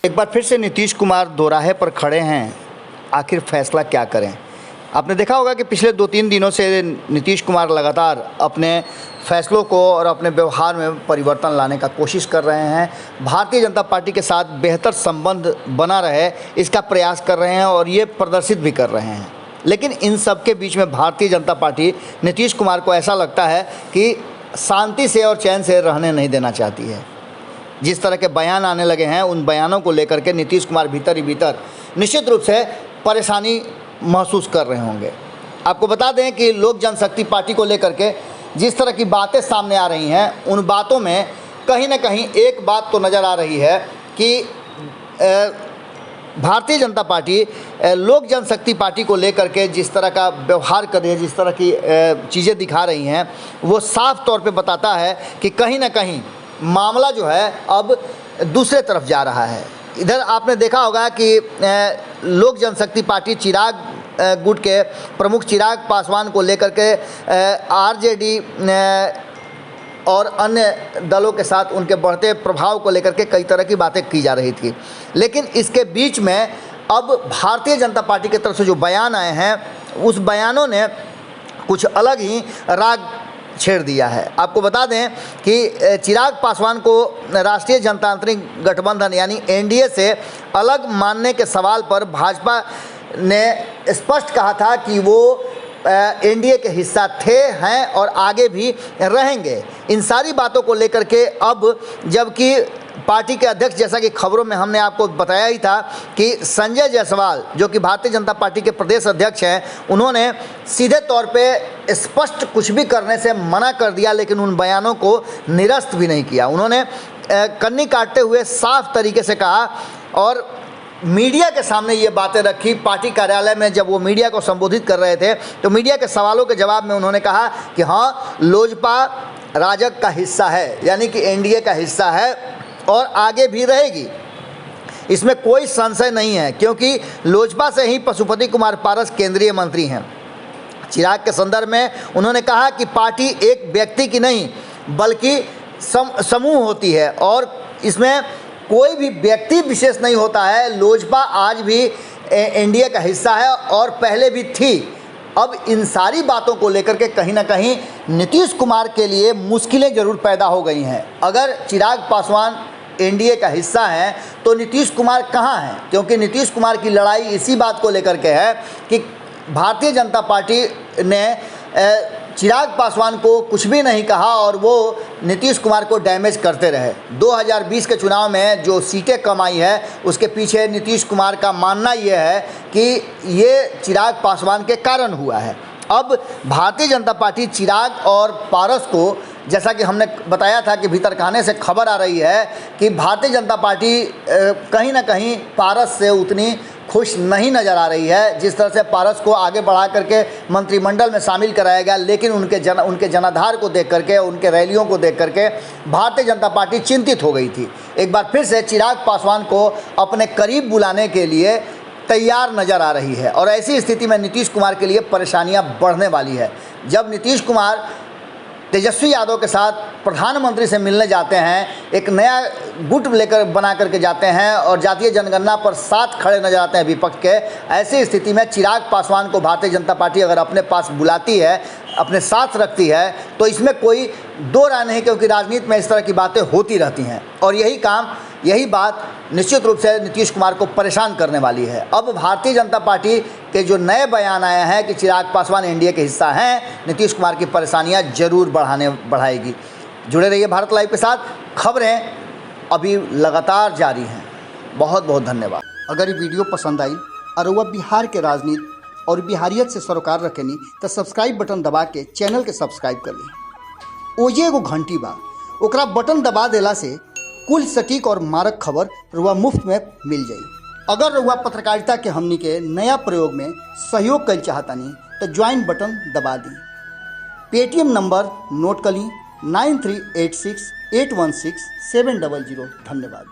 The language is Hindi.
एक बार फिर से नीतीश कुमार दोराहे पर खड़े हैं। आखिर फैसला क्या करें? आपने देखा होगा कि पिछले 2-3 दिनों से नीतीश कुमार लगातार अपने फैसलों को और अपने व्यवहार में परिवर्तन लाने का कोशिश कर रहे हैं। भारतीय जनता पार्टी के साथ बेहतर संबंध बना रहे इसका प्रयास कर रहे हैं और ये प्रदर्शित भी कर रहे हैं। लेकिन इन सब के बीच में भारतीय जनता पार्टी नीतीश कुमार को ऐसा लगता है कि शांति से और चैन से रहने नहीं देना चाहती है। जिस तरह के बयान आने लगे हैं, उन बयानों को लेकर के नीतीश कुमार भीतर ही भीतर निश्चित रूप से परेशानी महसूस कर रहे होंगे। आपको बता दें कि लोक जनशक्ति पार्टी को लेकर के जिस तरह की बातें सामने आ रही हैं, उन बातों में कहीं ना कहीं एक बात तो नज़र आ रही है कि भारतीय जनता पार्टी लोक जनशक्ति पार्टी को लेकर के जिस तरह का व्यवहार कर रही है, जिस तरह की चीज़ें दिखा रही हैं, वो साफ तौर पे बताता है कि कहीं ना कहीं मामला जो है अब दूसरे तरफ जा रहा है। इधर आपने देखा होगा कि लोक जनशक्ति पार्टी चिराग गुट के प्रमुख चिराग पासवान को लेकर के आरजेडी और अन्य दलों के साथ उनके बढ़ते प्रभाव को लेकर के कई तरह की बातें की जा रही थी। लेकिन इसके बीच में अब भारतीय जनता पार्टी की तरफ से जो बयान आए हैं, उस बयानों ने कुछ अलग ही राग छेड़ दिया है। आपको बता दें कि चिराग पासवान को राष्ट्रीय जनतांत्रिक गठबंधन यानी एनडीए से अलग मानने के सवाल पर भाजपा ने स्पष्ट कहा था कि वो एनडीए के हिस्सा थे, हैं और आगे भी रहेंगे। इन सारी बातों को लेकर के अब जबकि पार्टी के अध्यक्ष, जैसा कि खबरों में हमने आपको बताया ही था कि संजय जायसवाल जो कि भारतीय जनता पार्टी के प्रदेश अध्यक्ष हैं, उन्होंने सीधे तौर पे स्पष्ट कुछ भी करने से मना कर दिया, लेकिन उन बयानों को निरस्त भी नहीं किया। उन्होंने कन्नी काटते हुए साफ तरीके से कहा और मीडिया के सामने ये बातें रखी। पार्टी कार्यालय में जब वो मीडिया को संबोधित कर रहे थे तो मीडिया के सवालों के जवाब में उन्होंने कहा कि हाँ, लोजपा राजग का हिस्सा है, यानी कि एनडीए का हिस्सा है और आगे भी रहेगी। इसमें कोई संशय नहीं है, क्योंकि लोजपा से ही पशुपति कुमार पारस केंद्रीय मंत्री हैं। चिराग के संदर्भ में उन्होंने कहा कि पार्टी एक व्यक्ति की नहीं बल्कि समूह होती है और इसमें कोई भी व्यक्ति विशेष नहीं होता है। लोजपा आज भी एनडीए का हिस्सा है और पहले भी थी। अब इन सारी बातों को लेकर के कहीं ना कहीं नीतीश कुमार के लिए मुश्किलें ज़रूर पैदा हो गई हैं। अगर चिराग पासवान एनडीए का हिस्सा हैं तो नीतीश कुमार कहाँ हैं? क्योंकि नीतीश कुमार की लड़ाई इसी बात को लेकर के है कि भारतीय जनता पार्टी ने चिराग पासवान को कुछ भी नहीं कहा और वो नीतीश कुमार को डैमेज करते रहे। 2020 के चुनाव में जो सीटें कम आई है, उसके पीछे नीतीश कुमार का मानना ये है कि ये चिराग पासवान के कारण हुआ है। अब भारतीय जनता पार्टी चिराग और पारस को, जैसा कि हमने बताया था कि भीतर खाने से खबर आ रही है कि भारतीय जनता पार्टी कहीं ना कहीं पारस से उतनी खुश नहीं नज़र आ रही है। जिस तरह से पारस को आगे बढ़ा करके मंत्रिमंडल में शामिल कराया गया, लेकिन उनके जनाधार को देख करके, उनके रैलियों को देख करके भारतीय जनता पार्टी चिंतित हो गई थी। एक बार फिर से चिराग पासवान को अपने करीब बुलाने के लिए तैयार नज़र आ रही है और ऐसी स्थिति में नीतीश कुमार के लिए परेशानियां बढ़ने वाली है। जब नीतीश कुमार तेजस्वी यादव के साथ प्रधानमंत्री से मिलने जाते हैं, एक नया गुट लेकर बना करके जाते हैं और जातीय जनगणना पर साथ खड़े नजर आते हैं विपक्ष के, ऐसी स्थिति में चिराग पासवान को भारतीय जनता पार्टी अगर अपने पास बुलाती है, अपने साथ रखती है, तो इसमें कोई दो राय नहीं, क्योंकि राजनीति में इस तरह की बातें होती रहती हैं और यही बात निश्चित रूप से नीतीश कुमार को परेशान करने वाली है। अब भारतीय जनता पार्टी के जो नए बयान आए हैं कि चिराग पासवान एनडीए के हिस्सा हैं, नीतीश कुमार की परेशानियां जरूर बढ़ाएगी। जुड़े रहिए भारत लाइव के साथ, खबरें अभी लगातार जारी हैं। बहुत बहुत धन्यवाद। अगर ये वीडियो पसंद आई और वह बिहार के राजनीति और बिहारियत से सरोकार रखेनी तो सब्सक्राइब बटन दबा के चैनल के सब्सक्राइब कर ली। ओजे एगो घंटी बा, ओकरा बटन दबा देला से कुल सटीक और मारक खबर रुआ मुफ्त में मिल जाई। अगर रुआ पत्रकारिता के हमनी के नया प्रयोग में सहयोग कर चाहतानी तो ज्वाइन बटन दबा दी। पेटीएम नंबर नोट कर ली 9386816700। धन्यवाद।